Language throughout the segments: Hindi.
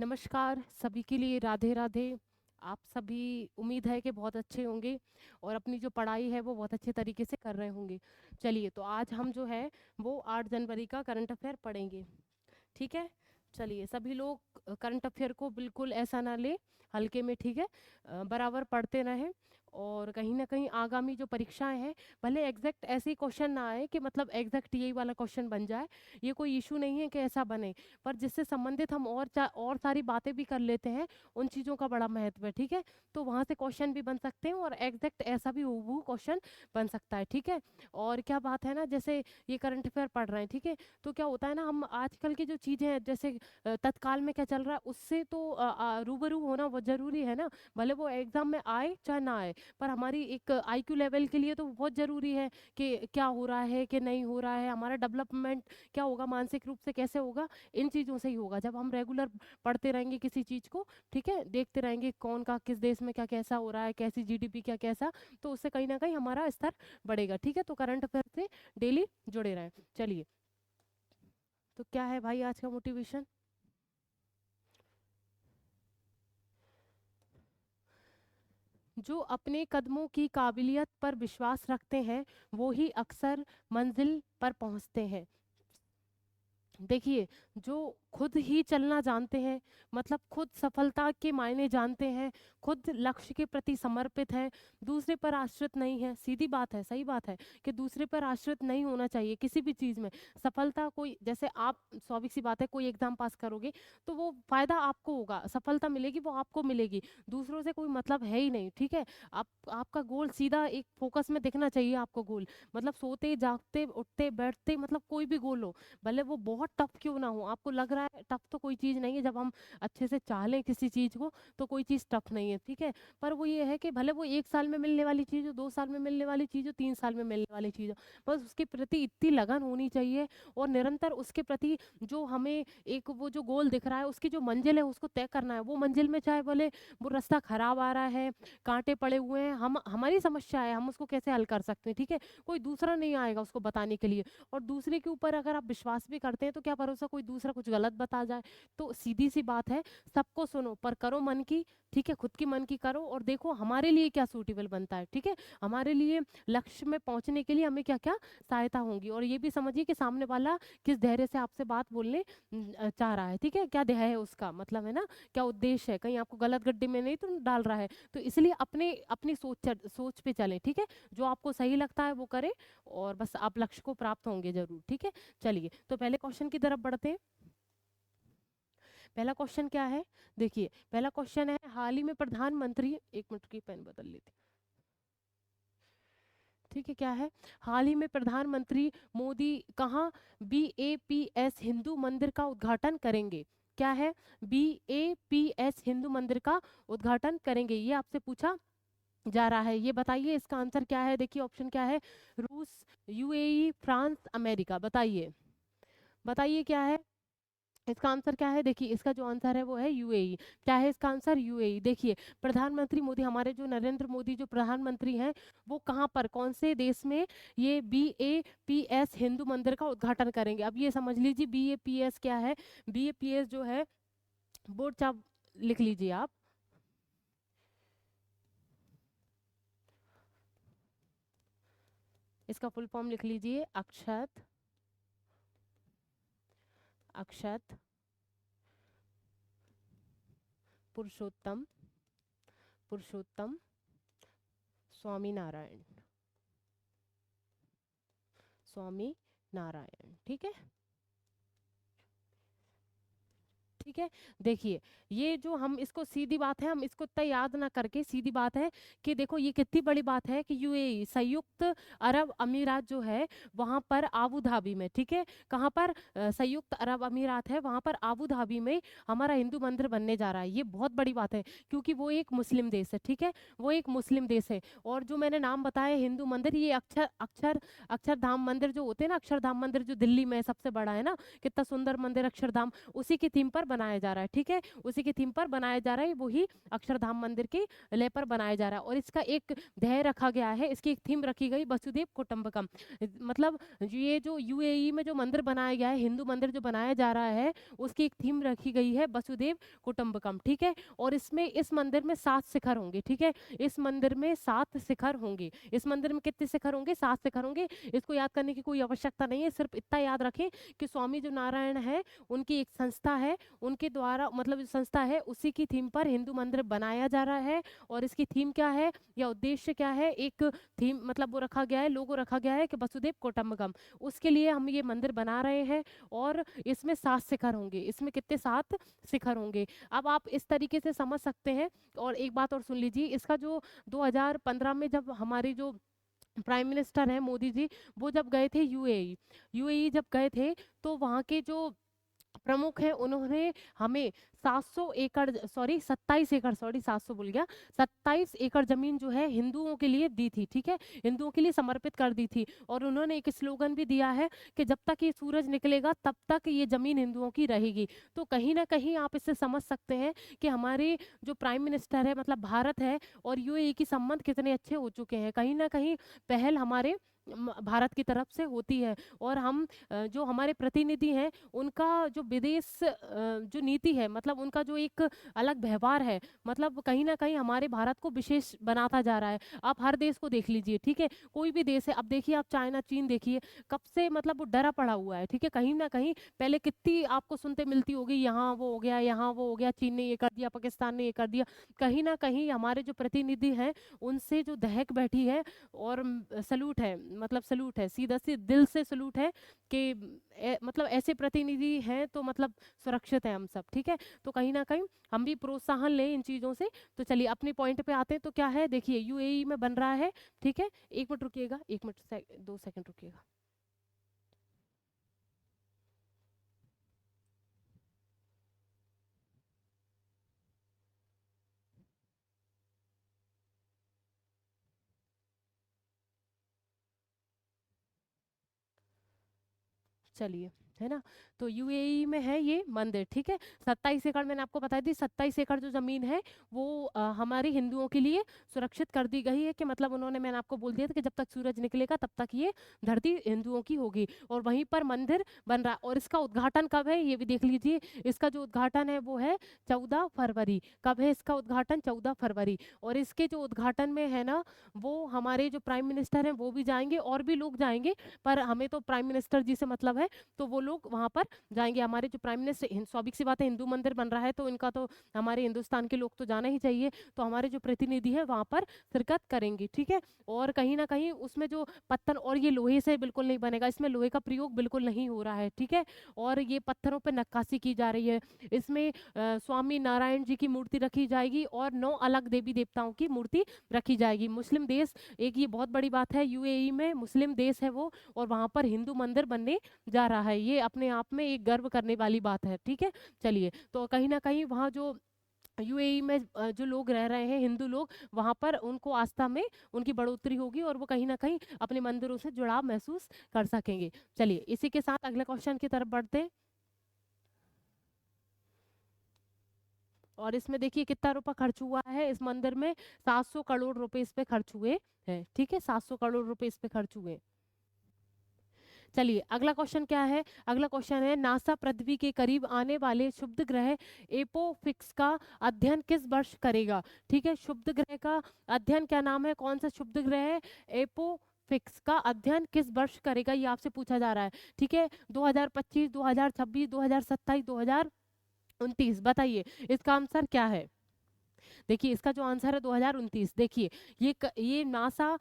नमस्कार सभी के लिए राधे राधे। आप सभी उम्मीद है कि बहुत अच्छे होंगे और अपनी जो पढ़ाई है वो बहुत अच्छे तरीके से कर रहे होंगे। चलिए तो आज हम जो है वो 8 जनवरी का करंट अफेयर पढ़ेंगे। ठीक है। चलिए सभी लोग करंट अफेयर को बिल्कुल ऐसा ना ले हल्के में। ठीक है। बराबर पढ़ते रहें और कहीं ना कहीं आगामी जो परीक्षाएं हैं भले एग्जैक्ट ऐसे ही क्वेश्चन ना आए कि मतलब एग्जैक्ट यही वाला क्वेश्चन बन जाए। ये कोई इशू नहीं है कि ऐसा बने, पर जिससे संबंधित हम और सारी बातें भी कर लेते हैं उन चीज़ों का बड़ा महत्व है। ठीक है। तो वहाँ से क्वेश्चन भी बन सकते हैं और एग्जैक्ट ऐसा भी हूबहू क्वेश्चन बन सकता है। ठीक है। और क्या बात है ना, जैसे ये करंट अफेयर पढ़ रहे हैं, ठीक है, तो क्या होता है ना, हम आजकल की जो चीज़ें हैं जैसे तत्काल में क्या चल रहा है उससे तो रूबरू होना वो ज़रूरी है ना। भले वो एग्ज़ाम में आए चाहे ना आए, पर हमारी एक आईक्यू लेवल के लिए तो बहुत ज़रूरी है कि क्या हो रहा है कि नहीं हो रहा है, हमारा डेवलपमेंट क्या होगा, मानसिक रूप से कैसे होगा। इन चीज़ों से ही होगा जब हम रेगुलर पढ़ते रहेंगे किसी चीज़ को। ठीक है। देखते रहेंगे कौन का किस देश में क्या कैसा हो रहा है, कैसी जीडीपी क्या कैसा, तो उससे कहीं ना कहीं हमारा स्तर बढ़ेगा। ठीक है। तो करंट अफेयर से डेली जुड़े रहें। चलिए, तो क्या है भाई आज का मोटिवेशन। जो अपने कदमों की काबिलियत पर विश्वास रखते हैं वो ही अक्सर मंजिल पर पहुंचते हैं। देखिए, जो खुद ही चलना जानते हैं, मतलब खुद सफलता के मायने जानते हैं, खुद लक्ष्य के प्रति समर्पित हैं, दूसरे पर आश्रित नहीं है। सीधी बात है, सही बात है कि दूसरे पर आश्रित नहीं होना चाहिए किसी भी चीज़ में। सफलता कोई, जैसे आप स्वाभाविक सी बात है, कोई एग्जाम पास करोगे तो वो फायदा आपको होगा, सफलता मिलेगी वो आपको मिलेगी, दूसरों से कोई मतलब है ही नहीं। ठीक है। आप आपका गोल सीधा एक फोकस में दिखना चाहिए आपको गोल, मतलब सोते जागते उठते बैठते, मतलब कोई भी गोल हो, भले वो बहुत टफ क्यों ना हो। आपको लग रहा है टफ, तो कोई चीज़ नहीं है। जब हम अच्छे से चाह लें किसी चीज़ को तो कोई चीज़ टफ नहीं है। ठीक है। पर वो ये है कि भले वो 1 साल में मिलने वाली चीज़ हो, 2 साल में मिलने वाली चीज़ हो, 3 साल में मिलने वाली चीज़ हो, बस उसके प्रति इतनी लगन होनी चाहिए और निरंतर उसके प्रति जो हमें एक वो जो गोल दिख रहा है उसकी जो मंजिल है उसको तय करना है। वो मंजिल में चाहे बोले वो रास्ता खराब आ रहा है, कांटे पड़े हुए हैं, हम हमारी समस्या है, हम उसको कैसे हल कर सकते हैं। ठीक है। कोई दूसरा नहीं आएगा उसको बताने के लिए। और दूसरे के ऊपर अगर आप विश्वास भी करते हैं तो क्या भरोसा कोई दूसरा कुछ गलत बता जाए। तो सीधी सी बात है, सबको सुनो पर करो मन की। ठीक है। खुद की मन की करो और देखो हमारे लिए क्या सूटेबल बनता है। ठीक है। हमारे लिए लक्ष्य में पहुंचने के लिए हमें क्या क्या सहायता होंगी। और ये भी समझिए कि सामने वाला किस धैर्य से आपसे बात बोलने चाह रहा है। ठीक है। क्या ध्येय है उसका, मतलब है ना, क्या उद्देश्य है, कहीं आपको गलत गड्ढे में नहीं तो डाल रहा है। तो इसलिए अपने अपनी सोच पे चलें। ठीक है। जो आपको सही लगता है वो करें और बस आप लक्ष्य को प्राप्त होंगे जरूर। ठीक है। चलिए तो पहले क्वेश्चन की तरफ बढ़ते हैं। पहला क्वेश्चन क्या है, देखिए पहला क्वेश्चन है, हाल ही में प्रधानमंत्री, एक मिनट की पेन बदल लेती। ठीक है। क्या है, हाल ही में प्रधानमंत्री मोदी कहाँ BAPS हिंदू मंदिर का उद्घाटन करेंगे। क्या है, BAPS हिंदू मंदिर का उद्घाटन करेंगे, ये आपसे पूछा जा रहा है। ये बताइए इसका आंसर क्या है। देखिए ऑप्शन क्या है, रूस, UAE, फ्रांस, अमेरिका। बताइए बताइए क्या है इसका आंसर। क्या है, देखिए इसका जो आंसर है वो है UAE। क्या है इसका आंसर, UAE। देखिए प्रधानमंत्री मोदी, हमारे जो नरेंद्र मोदी जो प्रधानमंत्री हैं, वो कहाँ पर कौन से देश में ये BAPS हिंदू मंदिर का उद्घाटन करेंगे। अब ये समझ लीजिए BAPS क्या है। BAPS जो है, बोर्ड चाप लिख लीजिए आप। इसका फुल फॉर्म लिख लीजिए, अक्षत अक्षत पुरुषोत्तम पुरुषोत्तम स्वामी नारायण, स्वामी नारायण। ठीक है। ठीक है। देखिए ये जो हम इसको, सीधी बात है, हम इसको इतना याद ना करके सीधी बात है कि देखो ये कितनी बड़ी बात है कि UAE संयुक्त अरब अमीरात जो है वहां पर आबू धाबी में, ठीक है, कहाँ पर संयुक्त अरब अमीरात है वहां पर आबू धाबी में हमारा हिंदू मंदिर बनने जा रहा है। ये बहुत बड़ी बात है क्योंकि वो एक मुस्लिम देश है। ठीक है। वो एक मुस्लिम देश है और जो मैंने नाम बताया हिंदू मंदिर, ये अक्षर अक्षर अक्षरधाम मंदिर जो होते हैं ना, अक्षरधाम मंदिर जो दिल्ली में सबसे बड़ा है ना, कितना सुंदर मंदिर अक्षरधाम, उसी की थीम पर बनाया जा रहा है, ठीक है, उसी के थीम पर बनाया जा रहा है, वही अक्षरधाम मंदिर के लय पर बनाया जा रहा है। और इसका एक ध्येय रखा गया है, इसकी एक थीम रखी गई वसुदेव कुटुंबकम। मतलब ये जो यूएई में जो मंदिर बनाया गया है, हिंदू मंदिर जो बनाया जा रहा है, उसकी एक थीम रखी गई है वसुदेव कुटुंबकम, ठीक है। और इसमें इस मंदिर में 7 शिखर होंगे, ठीक है, इस मंदिर में 7 शिखर होंगे। इस मंदिर में कितने शिखर होंगे? 7 शिखर होंगे। इसको याद करने की कोई आवश्यकता नहीं है, सिर्फ इतना याद रखें कि स्वामी जो नारायण है, उनकी एक संस्था है, उनके द्वारा मतलब जो संस्था है उसी की थीम पर हिंदू मंदिर बनाया जा रहा है। और इसकी थीम क्या है या उद्देश्य क्या है? एक थीम मतलब वो रखा गया है, लोगो रखा गया है कि वसुदेव कुटुंबकम, उसके लिए हम ये मंदिर बना रहे हैं। और इसमें 7 शिखर होंगे। इसमें कितने? 7 शिखर होंगे। अब आप इस तरीके से समझ सकते हैं। और एक बात और सुन लीजिए, इसका जो 2015 में जब हमारी जो प्राइम मिनिस्टर हैं मोदी जी, वो जब गए थे यूएई, यूएई जब गए थे, तो वहाँ के जो प्रमुख हैं उन्होंने हमें 700 एकड़ सॉरी 27 एकड़, सॉरी 700 भूल गया, 27 एकड़ जमीन जो है हिंदुओं के लिए दी थी, ठीक है, हिंदुओं के लिए समर्पित कर दी थी। और उन्होंने एक स्लोगन भी दिया है कि जब तक ये सूरज निकलेगा तब तक ये जमीन हिंदुओं की रहेगी। तो कहीं ना कहीं आप इससे समझ सकते हैं कि हमारे जो प्राइम मिनिस्टर है मतलब भारत है और यूएई की संबंध कितने अच्छे हो चुके हैं। कहीं ना कहीं पहल हमारे भारत की तरफ से होती है। और हम जो हमारे प्रतिनिधि हैं उनका जो विदेश जो नीति है मतलब उनका जो एक अलग व्यवहार है, मतलब कहीं ना कहीं हमारे भारत को विशेष बनाता जा रहा है। आप हर देश को देख लीजिए, ठीक है, कोई भी देश है, अब देखिए आप चाइना चीन देखिए, कब से मतलब वो डरा पड़ा हुआ है, ठीक है, कहीं ना कहीं पहले कितनी आपको सुनते मिलती होगी, यहाँ वो हो गया, यहाँ वो हो गया, चीन ने ये कर दिया, पाकिस्तान ने ये कर दिया। कहीं ना कहीं हमारे जो प्रतिनिधि हैं उनसे जो दहक बैठी है। और सलूट है, मतलब सलूट है, सीधा से दिल से सलूट है कि मतलब ऐसे प्रतिनिधि हैं तो मतलब सुरक्षित है हम सब, ठीक है। तो कहीं ना कहीं हम भी प्रोत्साहन लें इन चीज़ों से। तो चलिए अपने पॉइंट पे आते हैं। तो क्या है, देखिए यूएई में बन रहा है, ठीक है, 1 मिनट रुकिएगा, 1 मिनट 2 सेकंड रुकिएगा। चलिए, है ना। तो यूएई में है ये मंदिर, ठीक है, 27 एकड़ मैंने आपको बता दी, 27 एकड़ जो जमीन है वो हमारे हिंदुओं के लिए सुरक्षित कर दी गई है। कि मतलब उन्होंने, मैंने आपको बोल दिया था कि जब तक सूरज निकलेगा तब तक ये धरती हिंदुओं की होगी। और वहीं पर मंदिर बन रहा है। और इसका उद्घाटन कब है ये भी देख लीजिए। इसका जो उद्घाटन है वो है 14 फरवरी। कब है इसका उद्घाटन? 14 फरवरी। और इसके जो उद्घाटन में है ना, वो हमारे जो प्राइम मिनिस्टर हैं वो भी जाएंगे और भी लोग जाएंगे। पर हमें तो प्राइम मिनिस्टर जी से मतलब है, तो वो लोग वहां पर जाएंगे। हमारे जो प्राइम मिनिस्टर, स्वाभाविक सी बात है, हिंदू मंदिर बन रहा है तो इनका तो हमारे हिंदुस्तान के लोग तो जाना ही चाहिए। तो हमारे जो प्रतिनिधि है वहां पर शिरकत करेंगे, ठीक है। और कहीं ना कहीं उसमें जो पत्थर, और ये लोहे से बिल्कुल नहीं बनेगा, इसमें लोहे का प्रयोग बिल्कुल नहीं हो रहा है, ठीक है। और ये पत्थरों पर नक्काशी की जा रही है। इसमें स्वामी नारायण जी की मूर्ति रखी जाएगी और 9 अलग देवी देवताओं की मूर्ति रखी जाएगी। मुस्लिम देश, एक ये बहुत बड़ी बात है, यूएई में मुस्लिम देश है वो, और वहां पर हिंदू मंदिर बनने जा रहा है। ये अपने आप में एक गर्व करने वाली बात है, ठीक है। चलिए, तो कहीं ना कहीं वहाँ जो यूएई में जो लोग रह रहे हैं हिंदू लोग, वहां पर उनको आस्था में उनकी बढ़ोतरी होगी और वो कहीं ना कहीं अपने मंदिरों से जुड़ाव महसूस कर सकेंगे। चलिए इसी के साथ अगले क्वेश्चन की तरफ बढ़ते हैं। और इसमें देखिए कितना रुपया खर्च हुआ है इस मंदिर में। 700 करोड़ रुपए इस पे खर्च हुए हैं, ठीक है, 700 करोड़ रुपए इस पे खर्च हुए। चलिए अगला क्वेश्चन क्या है? अगला क्वेश्चन है, नासा पृथ्वी के करीब आने वाले क्षुब्ध ग्रह एपोफिक्स का अध्ययन किस वर्ष करेगा? ठीक है, क्षुब्ध ग्रह का अध्ययन क्या नाम है, कौन सा क्षुब्ध ग्रह है? एपोफिक्स का अध्ययन किस वर्ष करेगा, ये आपसे पूछा जा रहा है, ठीक है। 2025, 2026, 2027, 2029, बताइए इसका आंसर क्या है। देखिए इसका जो आंसर है 2029। देखिए ये नासा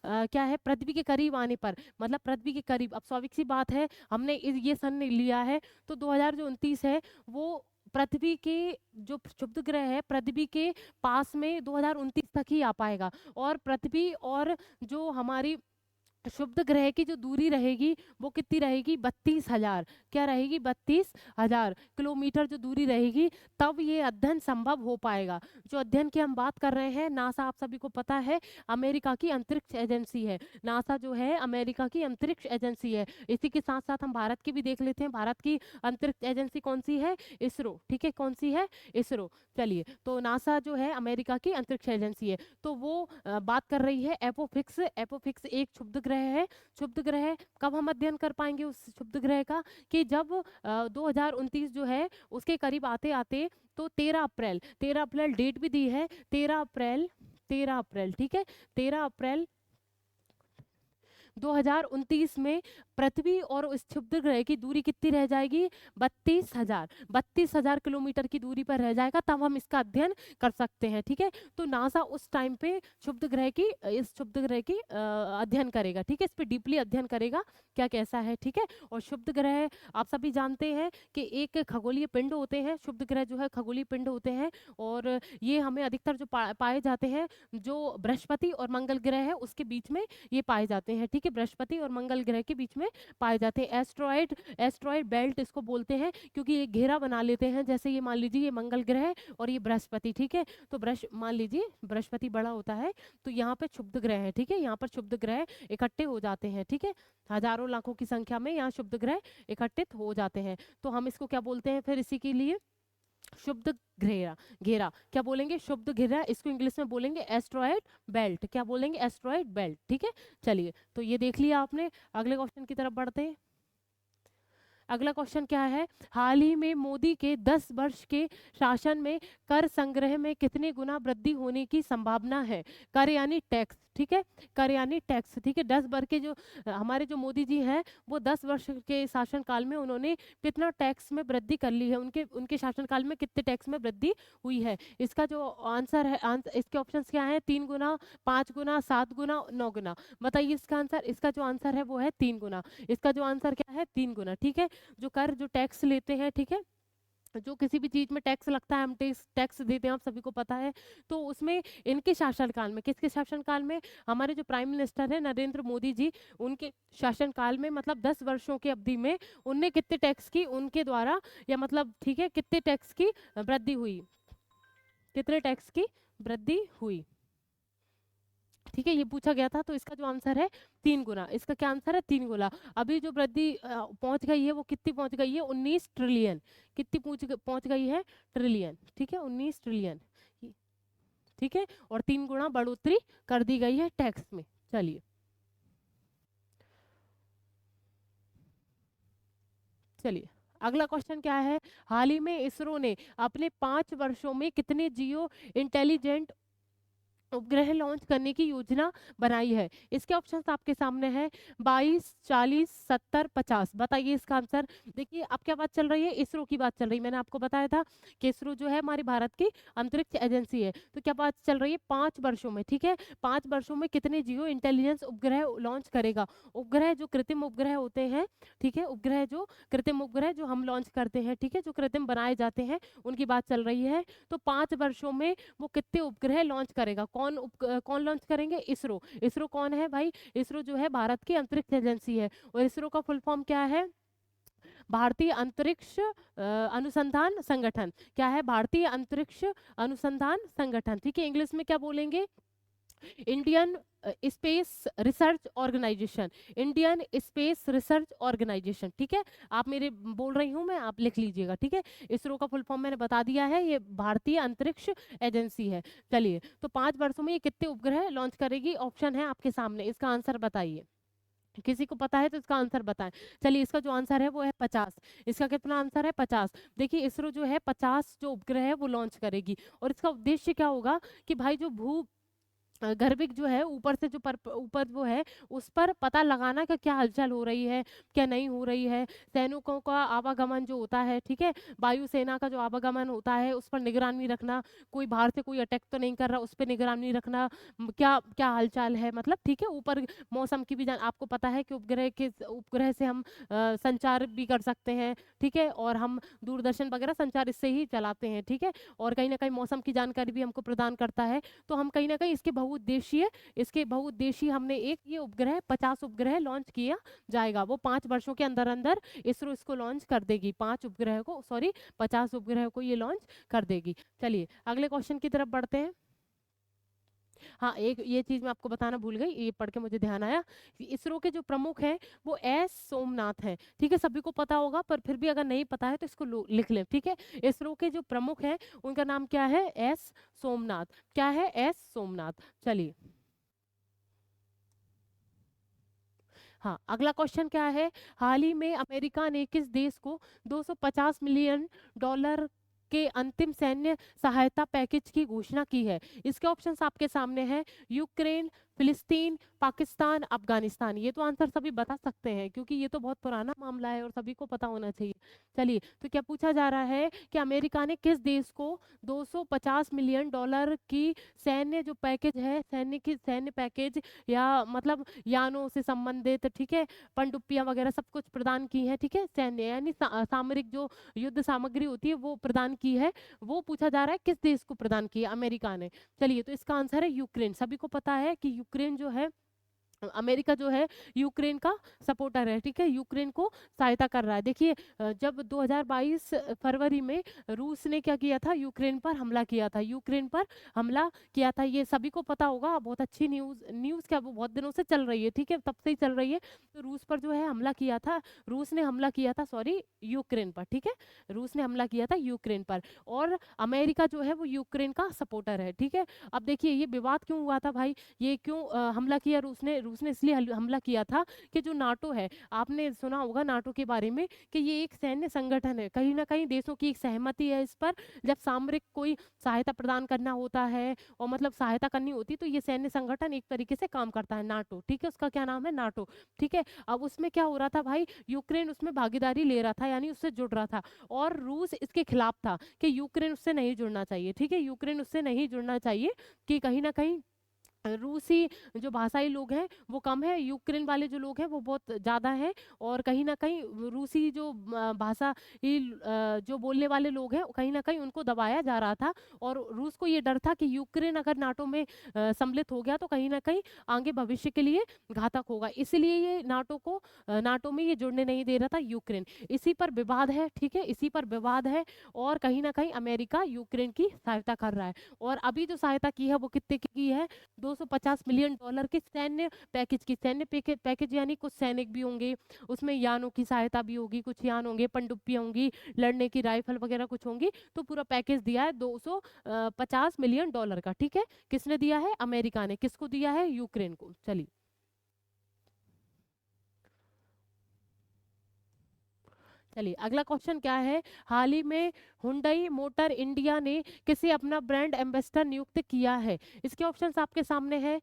क्या है, पृथ्वी के करीब आने पर, मतलब पृथ्वी के करीब, अब स्वाभाविक सी बात है, हमने ये सन लिया है तो 2029 है वो पृथ्वी के जो क्षुब्ध ग्रह है पृथ्वी के पास में 2029 तक ही आ पाएगा। और पृथ्वी और जो हमारी शुभ ग्रह की जो दूरी रहेगी वो कितनी रहेगी, 32,000, क्या रहेगी, 32,000 किलोमीटर जो दूरी रहेगी, तब ये अध्ययन संभव हो पाएगा। जो अध्ययन की हम बात कर रहे हैं, नासा आप सभी को पता है अमेरिका की अंतरिक्ष एजेंसी है। नासा जो है अमेरिका की अंतरिक्ष एजेंसी है। इसी के साथ साथ हम भारत की भी देख लेते हैं, भारत की अंतरिक्ष एजेंसी कौन सी है, इसरो, ठीक है, कौन सी है, इसरो। चलिए, तो नासा जो है अमेरिका की अंतरिक्ष एजेंसी है, तो वो बात कर रही है एपोफिक्स। एपोफिक्स एक क्षुब्ध ग्रह है। क्षुब्ध ग्रह कब हम अध्ययन कर पाएंगे उस क्षुब्ध ग्रह का, कि जब 2029 जो है उसके करीब आते आते, तो 13 अप्रैल, 13 अप्रैल डेट भी दी है, 13 अप्रैल, 13 अप्रैल, ठीक है, 13 अप्रैल 2029 में पृथ्वी और उस क्षुब्ध ग्रह की दूरी कितनी रह जाएगी, 32,000 किलोमीटर की दूरी पर रह जाएगा, तब हम इसका अध्ययन कर सकते हैं, ठीक है। तो नासा उस टाइम पे क्षुब्ध ग्रह की, इस क्षुब्ध ग्रह की अध्ययन करेगा, ठीक है, इस पे डीपली अध्ययन करेगा क्या कैसा है, ठीक है। और क्षुब्ध ग्रह आप सभी जानते हैं कि एक खगोलीय पिंड होते हैं, क्षुब्ध ग्रह जो है खगोलीय पिंड होते हैं, और ये हमें अधिकतर जो पाए जाते हैं, जो बृहस्पति और मंगल ग्रह है उसके बीच में ये पाए जाते हैं, ठीक है, बृहस्पति और मंगल ग्रह के बीच में पाए जाते हैं। एस्ट्रॉयड, एस्ट्रॉयड बेल्ट इसको बोलते हैं, क्योंकि ये घेरा बना लेते हैं, जैसे ये मान लीजिए ये मंगल ग्रह है और ये बृहस्पति, ठीक है, तो मान लीजिए बृहस्पति बड़ा होता है, तो यहाँ पे क्षुब्ध ग्रह है, ठीक है, यहाँ पर क्षुब्ध ग्रह इकट्ठे हो जाते हैं, ठीक है, हजारों लाखों की संख्या में यहाँ क्षुब्ध ग्रह इकट्ठित हो जाते हैं, तो हम इसको क्या बोलते हैं फिर इसी के लिए, शुद्ध घेरा। घेरा क्या बोलेंगे, शुद्ध घेरा, इसको इंग्लिश में बोलेंगे एस्ट्रॉयड बेल्ट, क्या बोलेंगे, एस्ट्रॉयड बेल्ट, ठीक है। चलिए, तो ये देख लिया आपने, अगले क्वेश्चन की तरफ बढ़ते हैं। अगला क्वेश्चन क्या है, हाल ही में मोदी के 10 वर्ष के शासन में कर संग्रह में कितने गुना वृद्धि होने की संभावना है, कर यानी टैक्स, ठीक है, कर यानी टैक्स, ठीक है, 10 वर्ष के जो हमारे जो मोदी जी हैं, वो 10 वर्ष के शासन काल में उन्होंने कितना टैक्स में वृद्धि कर ली है, उनके उनके शासन काल में कितने टैक्स में वृद्धि हुई है। इसका जो आंसर है, इसके ऑप्शंस क्या है, 3 गुना, 5 गुना, 7 गुना, 9 गुना, बताइए इसका आंसर। इसका जो आंसर है वो है 3 गुना, इसका जो आंसर क्या है, 3 गुना, ठीक है। जो कर, जो टैक्स लेते हैं, ठीक है, जो किसी भी चीज में टैक्स लगता है, हम टैक्स देते हैं, आप सभी को पता है, तो उसमें इनके शासनकाल में, किसके शासनकाल में, हमारे जो प्राइम मिनिस्टर है नरेंद्र मोदी जी, उनके शासनकाल में, मतलब 10 वर्षों की अवधि में उनने कितने टैक्स की, उनके द्वारा, या मतलब ठीक है, कितने टैक्स की वृद्धि हुई, कितने टैक्स की वृद्धि हुई, ठीक है, ये पूछा गया था, तो इसका जो आंसर है 3 गुना, इसका क्या आंसर है, 3 गुना। अभी जो वृद्धि पहुंच गई है वो कितनी पहुंच गई है, 19 ट्रिलियन, कितनी पहुंच गई है, ट्रिलियन, ठीक है, 19 ट्रिलियन, ठीक है, और 3 गुना बढ़ोतरी कर दी गई है टैक्स में। चलिए, चलिए, अगला क्वेश्चन क्या है, हाल ही में इसरो ने अपने 5 वर्षों में कितने जियो इंटेलिजेंट उपग्रह लॉन्च करने की योजना बनाई है। इसके ऑप्शंस आपके सामने हैं, 22, 40, 70, 50, बताइए इसका आंसर। देखिए, अब क्या बात चल रही है, इसरो की बात चल रही है, मैंने आपको बताया था कि इसरो जो है हमारी भारत की अंतरिक्ष एजेंसी है, तो क्या बात चल रही है 5 वर्षों में, ठीक है, 5 वर्षों में कितने जियो इंटेलिजेंस उपग्रह लॉन्च करेगा। उपग्रह जो कृत्रिम उपग्रह होते हैं, ठीक है, उपग्रह जो कृत्रिम उपग्रह जो हम लॉन्च करते हैं, ठीक है, जो कृत्रिम बनाए जाते हैं, उनकी बात चल रही है, तो 5 वर्षों में वो कितने उपग्रह लॉन्च करेगा, कौन लॉन्च करेंगे, इसरो। इसरो कौन है भाई, इसरो जो है भारत की अंतरिक्ष एजेंसी है, और इसरो का फुल फॉर्म क्या है, भारतीय अंतरिक्ष अनुसंधान संगठन, क्या है, भारतीय अंतरिक्ष अनुसंधान संगठन, ठीक है, इंग्लिश में क्या बोलेंगे, Indian space research organisation, Indian space research organisation, ठीक है, आप मेरे बोल रही हूँ मैं, आप लिख लीजिएगा, ठीक है। इसरो का फुल फॉर्म मैंने बता दिया है, ये भारतीय अंतरिक्ष एजेंसी है। चलिए, तो 5 वर्षों में ये कितने उपग्रह लॉन्च करेगी, ऑप्शन है आपके सामने, इसका आंसर बताइए, किसी को पता है तो इसका आंसर बताएं। चलिए, इसका जो आंसर है वो है 50, इसका कितना आंसर है, 50। देखिए, इसरो जो है 50 जो उपग्रह है वो लॉन्च करेगी, और इसका उद्देश्य क्या होगा कि भाई जो भू गर्भिक जो है ऊपर से जो ऊपर वो है, उस पर पता लगाना कि क्या हलचल हो रही है, क्या नहीं हो रही है, सैनिकों का आवागमन जो होता है, ठीक है, वायुसेना का जो आवागमन होता है उस पर निगरानी रखना, कोई बाहर से कोई अटैक तो नहीं कर रहा, उस पर निगरानी रखना, क्या क्या हालचाल है, मतलब ठीक है, ऊपर मौसम की भी जान, आपको पता है कि उपग्रह से हम संचार भी कर सकते हैं, ठीक है, और हम दूरदर्शन वगैरह संचार इससे ही चलाते हैं, ठीक है, और कहीं ना कहीं मौसम की जानकारी भी हमको प्रदान करता है, तो हम कहीं ना कहीं इसके बहुउद्देशीय, इसके बहुउद्देशीय हमने एक ये उपग्रह 50 उपग्रह लॉन्च किया जाएगा, वो 5 वर्षों के अंदर अंदर इसरो इसको लॉन्च कर देगी, 5 उपग्रह को, सॉरी 50 उपग्रह को ये लॉन्च कर देगी। चलिए अगले क्वेश्चन की तरफ बढ़ते हैं। हाँ, एक ये चीज मैं आपको बताना भूल गई, ये पढ़ के मुझे ध्यान आया कि इसरो के जो प्रमुख हैं वो एस सोमनाथ हैं। ठीक है, सभी को पता होगा, पर फिर भी अगर नहीं पता है तो इसको लिख लें। ठीक है, इसरो के जो प्रमुख हैं उनका नाम क्या है? एस सोमनाथ। क्या है? एस सोमनाथ। चलिए, हाँ, अगला क्वेश्चन क्या है? हाल ही में अमेरिका ने किस देश को 250 मिलियन डॉलर के अंतिम सैन्य सहायता पैकेज की घोषणा की है? इसके ऑप्शंस आपके सामने हैं: यूक्रेन, फिलिस्तीन, पाकिस्तान, अफगानिस्तान। ये तो आंसर सभी बता सकते हैं क्योंकि ये तो बहुत पुराना मामला है और सभी को पता होना चाहिए। चलिए, तो क्या पूछा जा रहा है कि अमेरिका ने किस देश को 250 मिलियन डॉलर की सैन्य जो पैकेज है, सैन्य पैकेज, या मतलब यानों से संबंधित, ठीक है, पनडुब्बियां वगैरह सब कुछ प्रदान की है, ठीक है, सैन्य यानी सामरिक जो युद्ध सामग्री होती है वो प्रदान की है, वो पूछा जा रहा है किस देश को प्रदान की है अमेरिका ने। चलिए, तो इसका आंसर है यूक्रेन। सभी को पता है कि यूक्रेन जो है, अमेरिका जो है यूक्रेन का सपोर्टर है, ठीक है, यूक्रेन को सहायता कर रहा है। देखिए, जब 2022 फरवरी में रूस ने क्या किया था? यूक्रेन पर हमला किया था, यूक्रेन पर हमला किया था, ये सभी को पता होगा। बहुत अच्छी न्यूज़ क्या, वो बहुत दिनों से चल रही है, ठीक है, तब से ही चल रही है। तो रूस पर जो है हमला किया था, रूस ने हमला किया था, सॉरी, यूक्रेन पर, ठीक है, रूस ने हमला किया था यूक्रेन पर, और अमेरिका जो है वो यूक्रेन का सपोर्टर है, ठीक है। अब देखिए, ये विवाद क्यों हुआ था भाई? ये क्यों हमला किया रूस ने इसलिए हमला किया था कि जो नाटो है, आपने सुना होगा नाटो के बारे में कि ये एक सैन्य संगठन है, कहीं ना कहीं देशों की एक सहमति है इस पर। जब सामरिक कोई सहायता प्रदान करना होता है और मतलब सहायता करनी होती, तो ये सैन्य संगठन एक तरीके से काम करता है, नाटो, ठीक है, उसका क्या नाम है? नाटो, ठीक है। अब उसमें क्या हो रहा था भाई? यूक्रेन उसमें भागीदारी ले रहा था, यानी उससे जुड़ रहा था, और रूस इसके खिलाफ था कि यूक्रेन उससे नहीं जुड़ना चाहिए, ठीक है, यूक्रेन उससे नहीं जुड़ना चाहिए, कि कहीं ना कहीं रूसी जो भाषाई लोग हैं वो कम है, यूक्रेन वाले जो लोग हैं वो बहुत ज़्यादा हैं, और कहीं न कहीं रूसी जो भाषा ही जो बोलने वाले लोग हैं, कहीं न कहीं उनको दबाया जा रहा था, और रूस को ये डर था कि यूक्रेन अगर नाटो में सम्मिलित हो गया तो कहीं न कहीं आगे भविष्य के लिए घातक होगा। इसलिए ये नाटो में ये जुड़ने नहीं दे रहा था यूक्रेन। इसी पर विवाद है, ठीक है? इसी पर विवाद है, और कहीं न कहीं अमेरिका यूक्रेन की सहायता कर रहा है, और अभी जो सहायता की है वो कितने की है? 250 मिलियन डॉलर के सैन्य पैकेज की, पैकेज यानी कुछ सैनिक भी होंगे उसमें, यानों की सहायता भी होगी, कुछ यान होंगे, पनडुब्बियां होंगी, लड़ने की राइफल वगैरह कुछ होंगी, तो पूरा पैकेज दिया है 250 मिलियन डॉलर का, ठीक है। किसने दिया है? अमेरिका ने। किसको दिया है? यूक्रेन को। चलिए, चलिए अगला क्वेश्चन क्या है? हाल ही में हुंडई मोटर इंडिया ने किसे अपना ब्रांड एम्बेसडर नियुक्त किया है? इसके ऑप्शंस आपके सामने हैं: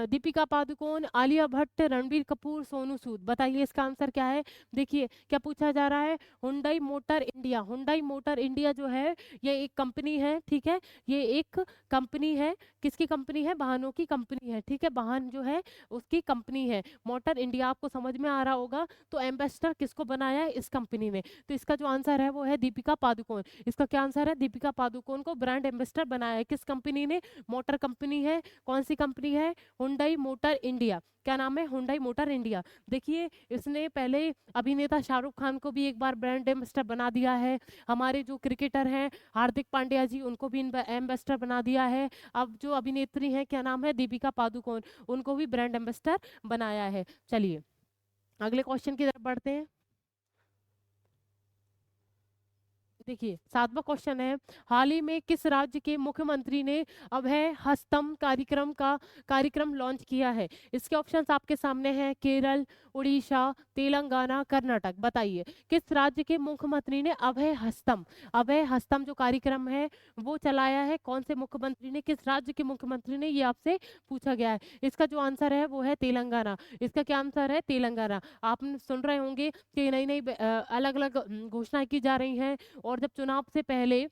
दीपिका पादुकोण, आलिया भट्ट, रणबीर कपूर, सोनू सूद। बताइए इसका आंसर क्या है? देखिए, क्या पूछा जा रहा है? हुंडई मोटर इंडिया जो है ये एक कंपनी है, ठीक है, ये एक कंपनी है। किसकी कंपनी है? वाहनों की कंपनी है, ठीक है, वाहन जो है उसकी कंपनी है मोटर इंडिया, आपको समझ में आ रहा होगा। तो एम्बेसडर किसको बनाया है? इस कंपनी ने। तो इसका जो आंसर है वो है दीपिका पादुकोण। इसका क्या आंसर है? दीपिका पादुकोण को ब्रांड एम्बेसडर बनाया है। किस कंपनी ने? मोटर कंपनी है। कौन सी कंपनी है? Hyundai motor India. क्या नाम है? Hyundai motor India. देखिए, इसने पहले अभिनेता शाहरुख खान को भी एक बार ब्रांड एम्बेसडर बना दिया है, हमारे जो क्रिकेटर हैं हार्दिक पांड्या जी, उनको भी एम्बेसडर बना दिया है। अब जो अभिनेत्री हैं, क्या नाम है? दीपिका पादुकोण, उनको भी ब्रांड एम्बेसडर बनाया है। चलिए, अगले क्वेश्चन की तरफ बढ़ते हैं। देखिए, 7वां क्वेश्चन है: हाल ही में किस राज्य के मुख्यमंत्री ने अभय हस्तम कार्यक्रम लॉन्च किया है? इसके ऑप्शंस आपके सामने हैं: केरल, उड़ीसा, तेलंगाना, कर्नाटक। बताइए, किस राज्य के मुख्यमंत्री ने अभय हस्तम जो कार्यक्रम है वो चलाया है? कौन से मुख्यमंत्री ने, किस राज्य के मुख्यमंत्री ने, ये आपसे पूछा गया है। इसका जो आंसर है वो है तेलंगाना। इसका क्या आंसर है? तेलंगाना। आप सुन रहे होंगे कि नई नई अलग अलग घोषणाएं की जा रही हैं, और जब चुनाव से पहले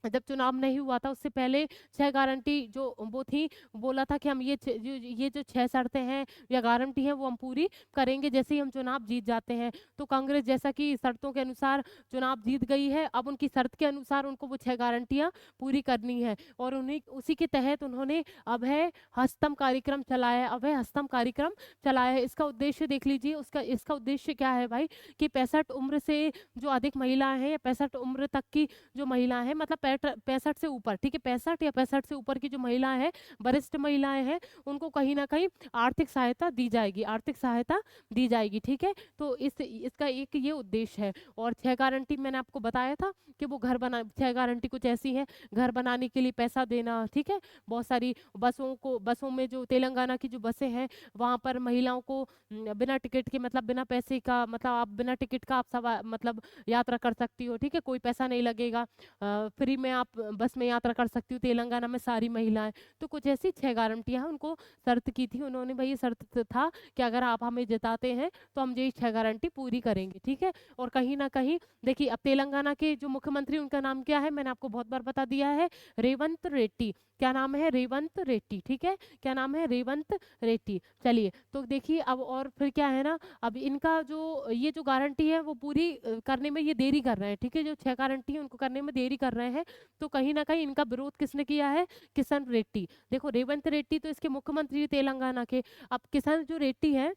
जब चुनाव नहीं हुआ था उससे पहले 6 गारंटी जो वो थी, बोला था कि हम ये जो 6 शर्तें हैं या गारंटी है वो हम पूरी करेंगे जैसे ही हम चुनाव जीत जाते हैं। तो कांग्रेस जैसा कि शर्तों के अनुसार चुनाव जीत गई है, अब उनकी शर्त के अनुसार उनको वो 6 गारंटियाँ पूरी करनी है और उन्हीं उसी के तहत उन्होंने अभय हस्तम कार्यक्रम चलाया है, अभय हस्तम कार्यक्रम चलाया है। इसका उद्देश्य देख लीजिए, उसका इसका उद्देश्य क्या है भाई, कि 65 उम्र से जो अधिक महिलाएँ हैं या 65 उम्र तक की जो महिला है, मतलब 65 से ऊपर, ठीक है, 65 या 65 से ऊपर की जो महिलाएं हैं, वरिष्ठ महिलाएं हैं, उनको कहीं ना कहीं आर्थिक सहायता दी जाएगी, आर्थिक सहायता दी जाएगी, ठीक है। तो इसका एक ये उद्देश्य है। और 6 गारंटी मैंने आपको बताया था कि वो घर बना 6 गारंटी कुछ ऐसी है, घर बनाने के लिए पैसा देना, ठीक है। बहुत सारी बसों में जो तेलंगाना की जो बसें हैं वहाँ पर महिलाओं को बिना टिकट के, मतलब बिना पैसे का, मतलब आप बिना टिकट का आप मतलब यात्रा कर सकती हो, ठीक है, कोई पैसा नहीं लगेगा, फ्री में आप बस में यात्रा कर सकती हो तेलंगाना में सारी महिलाएं। तो कुछ ऐसी 6 गारंटियां उनको शर्त की थी उन्होंने, भाई ये शर्त था कि अगर आप हमें जिताते हैं तो हम ये 6 गारंटी पूरी करेंगे, ठीक है। और कहीं ना कहीं देखिए, अब तेलंगाना के जो मुख्यमंत्री उनका नाम क्या है, मैंने आपको बहुत बार बता दिया है, रेवंत रेड्डी। क्या नाम है? रेवंत रेड्डी, ठीक है, क्या नाम है? रेवंत रेड्डी। चलिए तो देखिए अब और फिर क्या है ना, अब इनका जो ये जो गारंटी है वो पूरी करने में ये देरी कर रहे हैं, ठीक है, जो 6 गारंटी है उनको करने में देरी कर रहे हैं। तो कहीं ना कहीं इनका विरोध किसने किया है? किशन रेड्डी। देखो रेवंत रेड्डी तो इसके मुख्यमंत्री तेलंगाना के, अब किशन जो रेड्डी है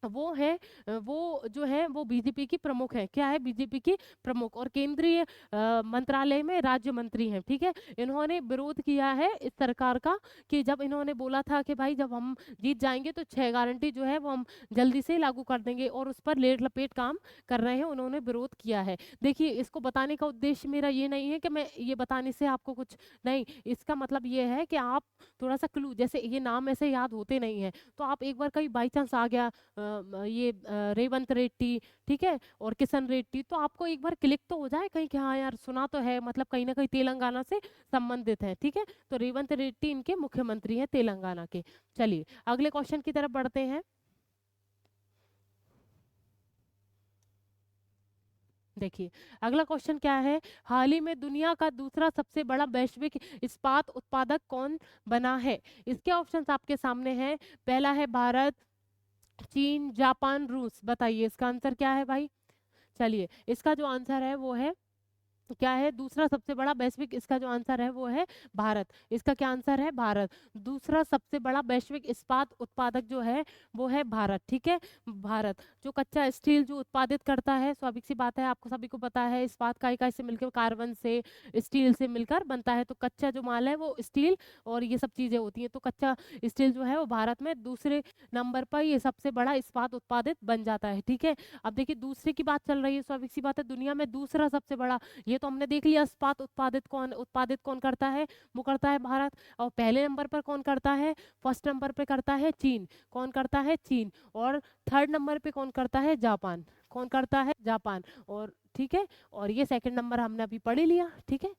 वो है वो जो है वो बीजेपी की प्रमुख है, क्या है? बीजेपी की प्रमुख और केंद्रीय मंत्रालय में राज्य मंत्री हैं, ठीक है। इन्होंने विरोध किया है इस सरकार का, कि जब इन्होंने बोला था कि भाई जब हम जीत जाएंगे तो 6 गारंटी जो है वो हम जल्दी से लागू कर देंगे और उस पर लेट लपेट काम कर रहे हैं, उन्होंने विरोध किया है। देखिए इसको बताने का उद्देश्य मेरा ये नहीं है कि मैं ये बताने से आपको कुछ नहीं, इसका मतलब ये है कि आप थोड़ा सा क्लू, जैसे ये नाम ऐसे याद होते नहीं है, तो आप एक बार कहीं बाई चांस आ गया रेवंत रेड्डी, ठीक है, और किशन रेड्डी, तो आपको एक बार क्लिक तो हो जाए कहीं कि हाँ यार सुना तो है, मतलब कहीं ना कहीं तेलंगाना से संबंधित है, ठीक है। तो रेवंत रेड्डी इनके मुख्यमंत्री हैं तेलंगाना के। चलिए अगले क्वेश्चन की तरफ बढ़ते हैं। देखिए अगला क्वेश्चन क्या है, हाल ही में दुनिया का दूसरा सबसे बड़ा वैश्विक इस्पात उत्पादक कौन बना है? इसके ऑप्शंस आपके सामने हैं। पहला है भारत, चीन, जापान, रूस। बताइए इसका आंसर क्या है भाई? चलिए इसका जो आंसर है वो है, क्या है? दूसरा सबसे बड़ा वैश्विक, इसका जो आंसर है वो है भारत। इसका क्या आंसर है? भारत। दूसरा सबसे बड़ा वैश्विक इस्पात उत्पादक जो है वो है भारत, ठीक है। भारत जो कच्चा स्टील जो उत्पादित करता है, स्वाभाविक सी बात है, आपको सभी को पता है इस्पात का इकाई से मिलकर कार्बन से, स्टील से मिलकर बनता है, तो कच्चा जो माल है वो स्टील और ये सब चीजें होती हैं। तो कच्चा स्टील जो है वो भारत में दूसरे नंबर पर ये सबसे बड़ा इस्पात उत्पादित बन जाता है, ठीक है। अब देखिए दूसरे की बात चल रही है, स्वाभाविक सी बात है, दुनिया में दूसरा सबसे बड़ा, ये तो हमने देख लिया इस्पात उत्पादित कौन करता है, वो करता है भारत। और पहले नंबर पर कौन करता है? फर्स्ट नंबर पे करता है चीन। कौन करता है? चीन। और थर्ड नंबर पे कौन करता है? जापान। कौन करता है? जापान। और ठीक है, और ये सेकंड नंबर हमने अभी पढ़ ही लिया, ठीक है।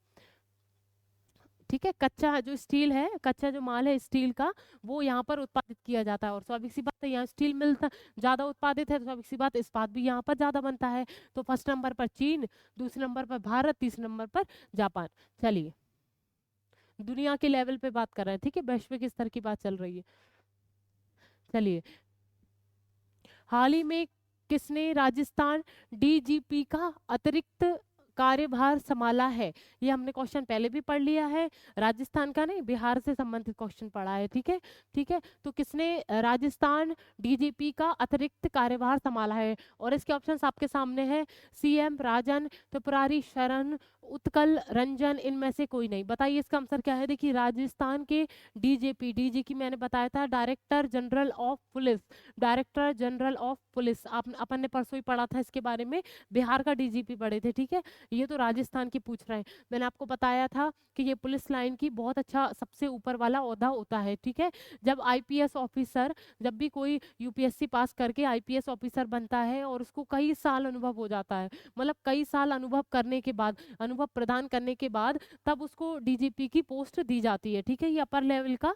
ठीक है, कच्चा जो स्टील है, कच्चा जो माल है स्टील का, वो यहाँ पर उत्पादित किया जाता है और स्वाभाविक सी बात है यहाँ स्टील मिलता ज्यादा उत्पादित है, तो स्वाभाविक सी बात इस्पात भी यहाँ पर ज्यादा बनता है। तो फर्स्ट नंबर पर चीन, दूसरे नंबर पर भारत, तीसरे नंबर पर जापान। चलिए दुनिया के लेवल पे बात कर रहे हैं, ठीक है, वैश्विक स्तर की बात चल रही है। चलिए हाल ही में किसने राजस्थान डीजीपी का अतिरिक्त कार्यभार संभाला है? ये हमने क्वेश्चन पहले भी पढ़ लिया है, राजस्थान का नहीं, बिहार से संबंधित क्वेश्चन पढ़ा है, ठीक है। ठीक है, तो किसने राजस्थान डीजीपी का अतिरिक्त कार्यभार संभाला है? और इसके ऑप्शंस आपके सामने हैं, सीएम राजन, त्रिपुरारी शरण, उत्कल रंजन, इनमें से कोई नहीं। बताइए इसका आंसर क्या है? देखिए राजस्थान के डीजीपी, डीजी की मैंने बताया था director general of police, director general of police, आप अपन ने परसों ही पढ़ा था इसके बारे में, बिहार का डीजीपी पढ़े थे, ठीक है। ये तो राजस्थान की पूछ रहे हैं। मैंने आपको बताया था कि ये पुलिस लाइन की बहुत अच्छा सबसे ऊपर वाला ओहदा होता है, ठीक है। जब आईपीएस ऑफिसर, जब भी कोई यूपीएससी पास करके आईपीएस ऑफिसर बनता है और उसको कई साल अनुभव हो जाता है, मतलब कई साल अनुभव करने के बाद, अनुभव प्रदान करने के बाद, तब उसको डीजीपी की पोस्ट दी जाती है, ठीक है। ये अपर लेवल का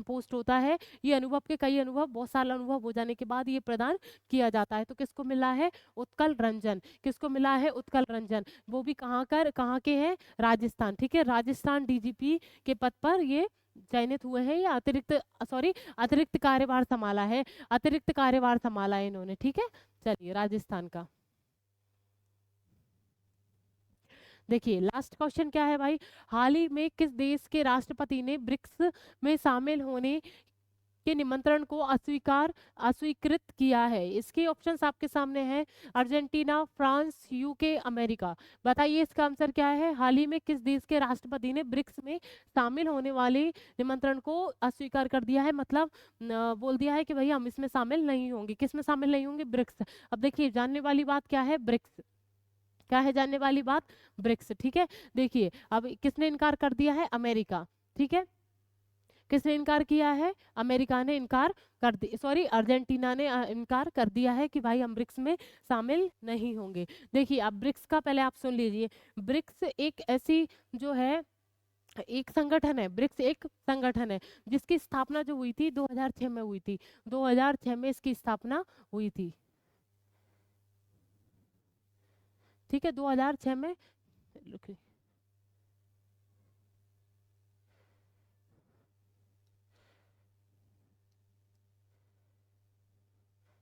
पोस्ट होता है। ये अनुभव के कई अनुभव, बहुत साल अनुभव हो जाने के बाद ये प्रदान किया जाता है। तो किसको मिला है? उत्कल रंजन। किसको मिला है? उत्कल रंजन। वो भी कहाँ के हैं? राजस्थान। ठीक है, राजस्थान डीजीपी के पद पर ये चयनित हुए हैं। या अतिरिक्त कार्यभार संभाला है, अतिरिक्त कार्यभार संभाला है इन्होंने। ठीक है, चलिए राजस्थान का देखिए। लास्ट क्वेश्चन क्या है भाई? हाल ही में किस देश के राष्ट्रपति ने ब्रिक्स में शामिल होने के निमंत्रण को अस्वीकृत किया है? इसके ऑप्शंस आपके सामने हैं। Argentina, France, UK, America. बताइए इसका आंसर क्या है? हाल ही में किस देश के राष्ट्रपति ने ब्रिक्स में शामिल होने वाले निमंत्रण को अस्वीकार कर दिया है, मतलब बोल दिया है कि भाई हम इसमें शामिल नहीं होंगे। किस में शामिल नहीं होंगे? ब्रिक्स। अब देखिए, जानने वाली बात क्या है? ब्रिक्स। क्या है जानने वाली बात? ब्रिक्स। ठीक है, देखिए अब किसने इनकार कर दिया है? अमेरिका। ठीक है, किसने इनकार किया है? अमेरिका ने इनकार कर दी, सॉरी अर्जेंटीना ने इनकार कर दिया है कि भाई हम ब्रिक्स में शामिल नहीं होंगे। देखिए अब ब्रिक्स का पहले आप सुन लीजिए। ब्रिक्स एक ऐसी जो है, एक संगठन है। ब्रिक्स एक संगठन है जिसकी स्थापना जो हुई थी 2006 में हुई थी। 2006 में इसकी स्थापना हुई थी। ठीक है, 2006 में।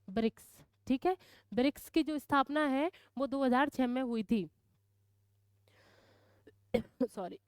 ब्रिक्स। ठीक है, ब्रिक्स की जो स्थापना है वो 2006 में हुई थी। सॉरी।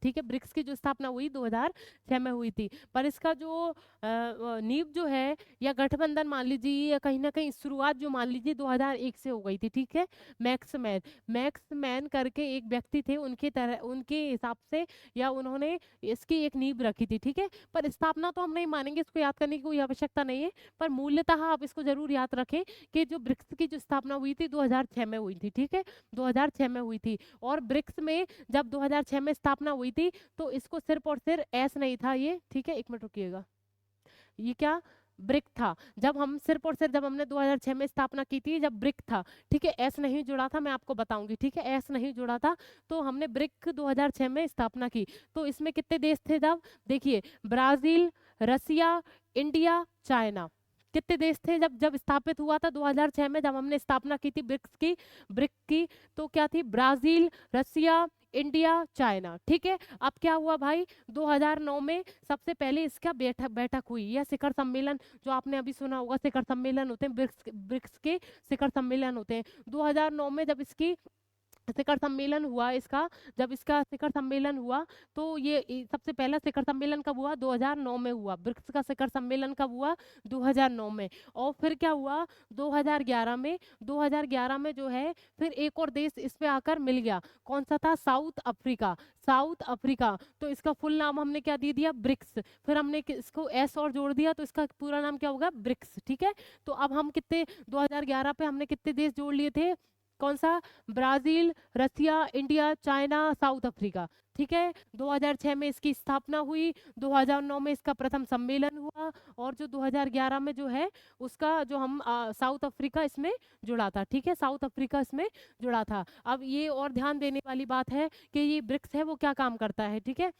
ठीक है, ब्रिक्स की जो स्थापना हुई 2006 में हुई थी। पर इसका जो नींव जो है या गठबंधन मान लीजिए, या कहीं ना कहीं शुरुआत जो मान लीजिए 2001 से हो गई थी। ठीक है, मैक्समैन करके एक व्यक्ति थे, उनके हिसाब से या उन्होंने इसकी एक नींव रखी थी। ठीक है, पर स्थापना तो हम नहीं मानेंगे, इसको याद करने की कोई आवश्यकता नहीं है। पर मूल्यतः आप इसको जरूर याद रखें कि जो ब्रिक्स की जो स्थापना हुई थी 2006 में हुई थी। ठीक है, 2006 में हुई थी। और ब्रिक्स में जब 2006 में स्थापना हुई थी तो इसको सिर्फ और सिर्फ एस नहीं था ये। ठीक है, एक मिनट रुकिएगा। ये क्या? ब्रिक था। जब हम सिर्फ और सिर्फ जब हमने 2006 में स्थापना की थी, जब ब्रिक था। ठीक है, एस नहीं जुड़ा था, मैं आपको बताऊंगी। ठीक है, एस नहीं जुड़ा था, तो हमने ब्रिक 2006 में स्थापना की। तो इसमें कितने देश थे जब? देखिए, ब्राजील, रसिया, इंडिया, चाइना। कितने देश थे जब जब स्थापित हुआ था 2006 में, जब हमने स्थापना की थी ब्रिक की? तो क्या थी? ब्राजील, रसिया, इंडिया, चाइना। ठीक है, अब क्या हुआ भाई? 2009 में सबसे पहले इसका बैठक हुई, या शिखर सम्मेलन, जो आपने अभी सुना होगा शिखर सम्मेलन होते हैं, ब्रिक्स के शिखर सम्मेलन होते हैं। 2009 में जब इसकी शिखर सम्मेलन हुआ इसका, जब इसका शिखर सम्मेलन हुआ, तो सबसे पहला शिखर सम्मेलन कब हुआ? 2009 में हुआ। ब्रिक्स का शिखर सम्मेलन कब हुआ? 2009 में। और फिर क्या हुआ? 2011 में। 2011 में जो है फिर एक और देश इस पे आकर मिल गया। कौन सा था? South Africa. South Africa. तो इसका फुल नाम हमने क्या दे दिया? ब्रिक्स। फिर हमने इसको एस और जोड़ दिया, तो इसका पूरा नाम क्या होगा? ब्रिक्स। ठीक है, तो अब हम कितने 2011 पे हमने कितने देश जोड़ लिए थे? कौन सा? ब्राजील, रसिया, इंडिया, चाइना, साउथ अफ्रीका। ठीक है, 2006 में इसकी स्थापना हुई, 2009 में इसका प्रथम सम्मेलन हुआ, और जो 2011 में जो है उसका जो हम साउथ अफ्रीका इसमें जुड़ा था। ठीक है, साउथ अफ्रीका इसमें जुड़ा था। अब ये और ध्यान देने वाली बात है कि ये ब्रिक्स है वो क्या काम करता है। ठीक है,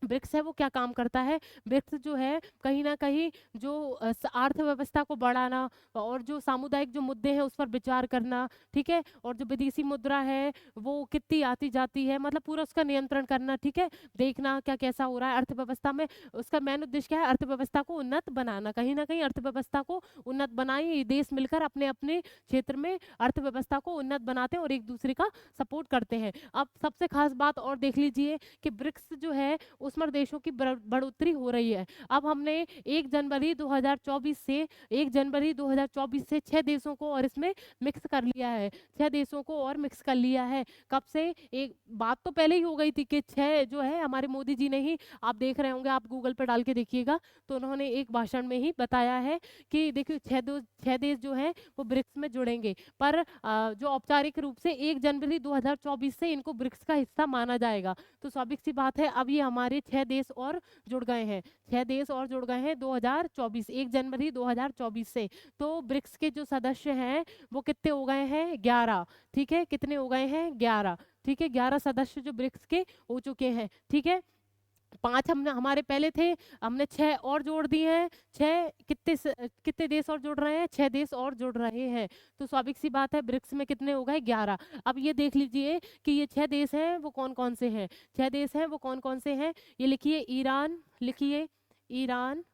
ब्रिक्स है वो क्या काम करता है? ब्रिक्स जो है कहीं ना कहीं जो अर्थव्यवस्था को बढ़ाना, और जो सामुदायिक जो मुद्दे हैं उस पर विचार करना। ठीक है, और जो विदेशी मुद्रा है वो कितनी आती जाती है, मतलब पूरा उसका नियंत्रण करना। ठीक है, देखना क्या कैसा हो रहा है अर्थव्यवस्था में। उसका मेन उद्देश्य क्या है? अर्थव्यवस्था को उन्नत बनाना। कहीं ना कहीं अर्थव्यवस्था को उन्नत बनाए, ये देश मिलकर अपने अपने क्षेत्र में अर्थव्यवस्था को उन्नत बनाते हैं और एक दूसरे का सपोर्ट करते हैं। अब सबसे खास बात और देख लीजिए कि ब्रिक्स जो है उसमें देशों की बढ़ोतरी हो रही है। अब हमने 1 जनवरी 2024 से 1 जनवरी 2024 से 6 देशों को और इसमें मिक्स कर लिया है। 6 देशों को और मिक्स कर लिया है। कब से? एक बात तो पहले ही हो गई थी कि 6 जो है हमारे मोदी जी ने ही, आप देख रहे होंगे, आप गूगल पर डाल के देखिएगा, तो उन्होंने एक भाषण में ही बताया है कि देखिए 6 देश जो है वो ब्रिक्स में जुड़ेंगे। पर जो औपचारिक रूप से 1 जनवरी 2024 से इनको ब्रिक्स का हिस्सा माना जाएगा। तो स्वाभाविक सी बात है, अब ये हमारे हमारे 6 देश और जुड़ गए हैं, 6 देश और जुड़ गए हैं 2024 1 जनवरी 2024 से। तो ब्रिक्स के जो सदस्य हैं वो कितने हो गए हैं, 11। ठीक है, कितने हो गए हैं, 11। ठीक है, 11 सदस्य जो ब्रिक्स के हो चुके हैं। ठीक है, 5 हमने हमारे पहले थे, हमने 6 और जोड़ दिए हैं। 6 कितने देश और जुड़ रहे हैं, 6 देश और जुड़ रहे हैं। तो स्वाभाविक सी बात है ब्रिक्स में कितने हो गए, 11। अब ये देख लीजिए कि ये 6 देश हैं वो कौन कौन से हैं, 6 देश हैं वो कौन कौन से हैं। ये लिखिए ईरान, लिखिए ईरान,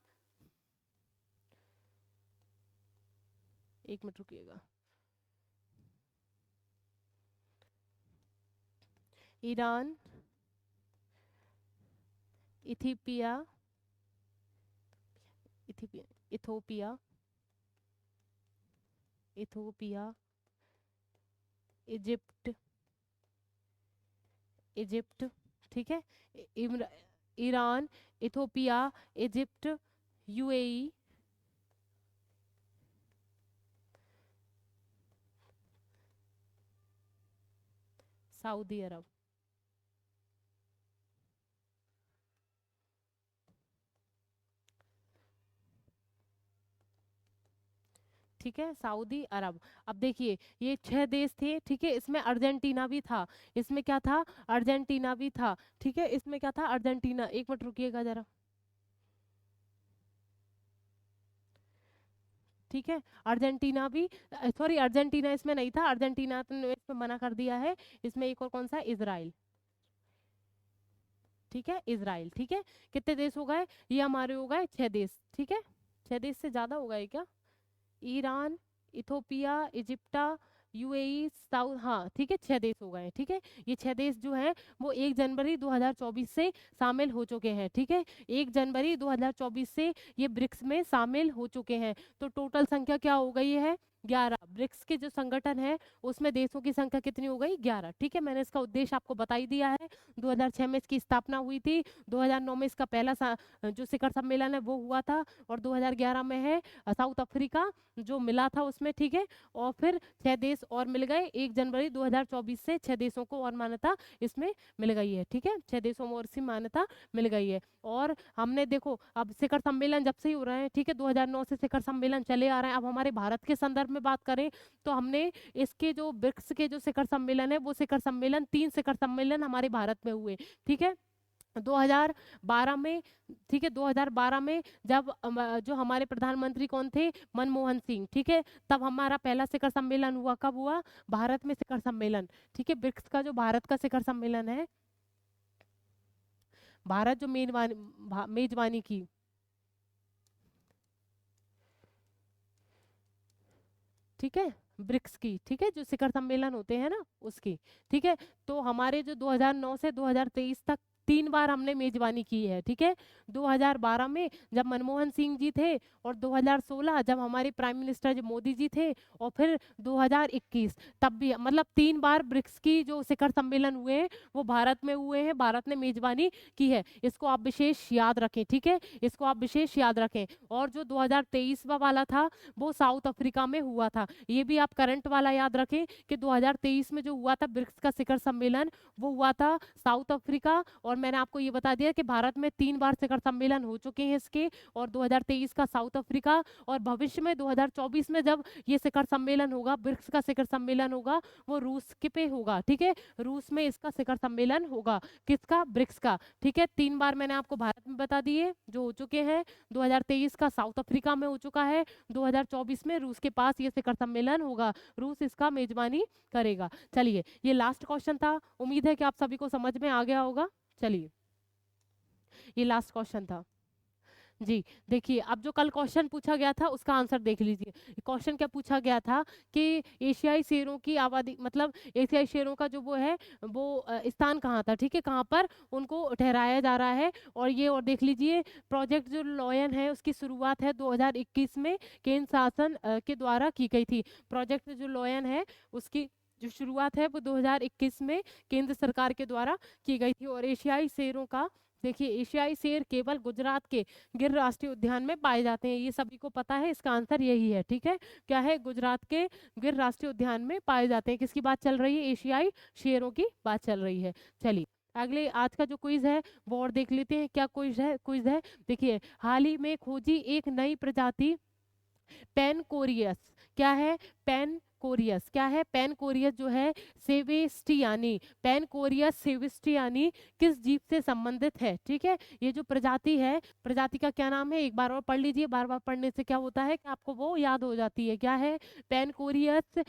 एक मिनट रुकिएगा, Iran, Ethiopia, Ethiopia, Ethiopia, Ethiopia, Egypt, Egypt. ठीक है, Iran, Ethiopia, Egypt, UAE, Saudi Arab. ठीक है, सऊदी अरब। अब देखिए ये 6 देश थे। ठीक है, इसमें अर्जेंटीना भी था, इसमें क्या था, अर्जेंटीना भी था। ठीक है, इसमें क्या था, अर्जेंटीना। एक मिनट रुकिएगा जरा। ठीक है, अर्जेंटीना भी, सॉरी अर्जेंटीना इसमें नहीं था, अर्जेंटीना ने इसमें मना कर दिया है। इसमें एक और कौन सा, इजराइल। ठीक है, इजराइल। ठीक है, कितने देश हो गए, ये हमारे हो गए 6 देश। ठीक है, 6 देश से ज्यादा हो गए क्या, ईरान, इथोपिया, इजिप्टा, यूएई, साउथ, हाँ ठीक है, 6 देश हो गए हैं। ठीक है, ये 6 देश जो हैं वो 1 जनवरी 2024 से शामिल हो चुके हैं। ठीक है, 1 जनवरी 2024 से ये ब्रिक्स में शामिल हो चुके हैं। तो टोटल संख्या क्या हो गई है, 11। ब्रिक्स के जो संगठन है उसमें देशों की संख्या कितनी हो गई, 11। ठीक है, मैंने इसका उद्देश्य आपको बता ही दिया है। 2006 में इसकी स्थापना हुई थी, 2009 में इसका पहला जो शिखर सम्मेलन है वो हुआ था, और 2011 में है साउथ अफ्रीका जो मिला था उसमें। ठीक है, और फिर 6 देश और मिल गए 1 जनवरी 2024 से, 6 देशों को और मान्यता इसमें मिल गई है। ठीक है, 6 देशों में और इसकी मान्यता मिल गई है। और हमने देखो अब शिखर सम्मेलन जब से ही हो रहे हैं, ठीक है, 2009 से शिखर सम्मेलन चले आ रहे हैं। अब हमारे भारत के संदर्भ में बात करें तो हमने इसके जो ब्रिक्स के जो शिखर सम्मेलन है वो शिखर सम्मेलन 3 शिखर सम्मेलन हमारे भारत में हुए। ठीक है, 2012 में। ठीक है, 2012 में जब जो हमारे प्रधानमंत्री कौन थे, मनमोहन सिंह। ठीक है, तब हमारा पहला शिखर सम्मेलन हुआ, कब हुआ, भारत में शिखर सम्मेलन। ठीक है, ब्रिक्स का जो भारत का शिखर सम्मेलन है, भारत जो मेजबानी की। ठीक है, ब्रिक्स की। ठीक है, जो शिखर सम्मेलन होते हैं ना उसकी। ठीक है, तो हमारे जो 2009 से 2023 तक 3 बार हमने मेजबानी की है। ठीक है, 2012 में जब मनमोहन सिंह जी थे, और 2016 जब हमारे प्राइम मिनिस्टर जो मोदी जी थे, और फिर 2021 तब भी, मतलब 3 बार ब्रिक्स की जो शिखर सम्मेलन हुए हैं वो भारत में हुए हैं, भारत ने मेजबानी की है। इसको आप विशेष याद रखें। ठीक है, इसको आप विशेष याद रखें। और जो 2023 वाला था वो साउथ अफ्रीका में हुआ था। ये भी आप करंट वाला याद रखें कि 2023 में जो हुआ था ब्रिक्स का शिखर सम्मेलन वो हुआ था साउथ अफ्रीका। और मैंने आपको ये बता दिया कि भारत में 3 बार शिखर सम्मेलन हो चुके हैं इसके, और 2023 का साउथ अफ्रीका, और भविष्य में 2024 में जब ये शिखर सम्मेलन होगा, ब्रिक्स का शिखर सम्मेलन होगा, वो रूस के पे होगा। ठीक है, रूस में इसका शिखर सम्मेलन होगा, किसका, ब्रिक्स का। ठीक है, 3 बार मैंने आपको भारत में बता दिए जो हो चुके हैं, 2023 का साउथ अफ्रीका में हो चुका है, 2024 में रूस के पास ये शिखर सम्मेलन होगा, रूस इसका मेजबानी करेगा। चलिए, ये लास्ट क्वेश्चन था, उम्मीद है कि आप सभी को समझ में आ गया होगा। चलिए, ये लास्ट क्वेश्चन था जी। देखिए, अब जो कल क्वेश्चन पूछा गया था उसका आंसर देख लीजिए। क्वेश्चन क्या पूछा गया था कि एशियाई शेरों की आबादी, मतलब एशियाई शेरों का जो वो है वो स्थान कहाँ था। ठीक है, कहाँ पर उनको ठहराया जा रहा है। और ये और देख लीजिए, प्रोजेक्ट जो लॉयन है उसकी शुरुआत है 2021 में केंद्र शासन के द्वारा की गई थी। प्रोजेक्ट जो लॉयन है उसकी जो शुरुआत है वो 2021 में केंद्र सरकार के द्वारा की गई थी। और एशियाई शेरों का, देखिए, एशियाई शेर केवल गुजरात के गिर राष्ट्रीय उद्यान में पाए जाते हैं, ये सभी को पता है, इसका आंसर यही है। ठीक है, क्या है, गुजरात के गिर राष्ट्रीय उद्यान में पाए जाते हैं। किसकी बात चल रही है, एशियाई शेरों की बात चल रही है। चलिए, अगले आज का जो क्विज है वो और देख लेते हैं, क्या क्विज है। देखिए, हाल ही में खोजी एक नई प्रजाति पेनकोरियस, क्या है? पेनकोरियस, क्या है? पेनकोरियस जो है सेवेस्टियानी, पेनकोरियस सेवेस्टियानी किस जीव से संबंधित है? ठीक है, ये जो प्रजाति है, प्रजाति का क्या नाम है? एक बार और पढ़ लीजिए, बार बार पढ़ने से क्या होता है कि आपको वो याद हो जाती है। क्या है? पेनकोरियस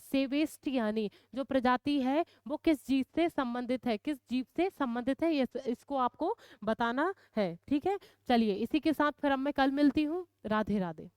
सेवेस्टियानी जो प्रजाति है वो किस जीव से संबंधित है? किस जीव से संबंधित है, ये इसको आपको बताना है। ठीक है, चलिए इसी के साथ फिर अब मैं कल मिलती हूँ। राधे राधे।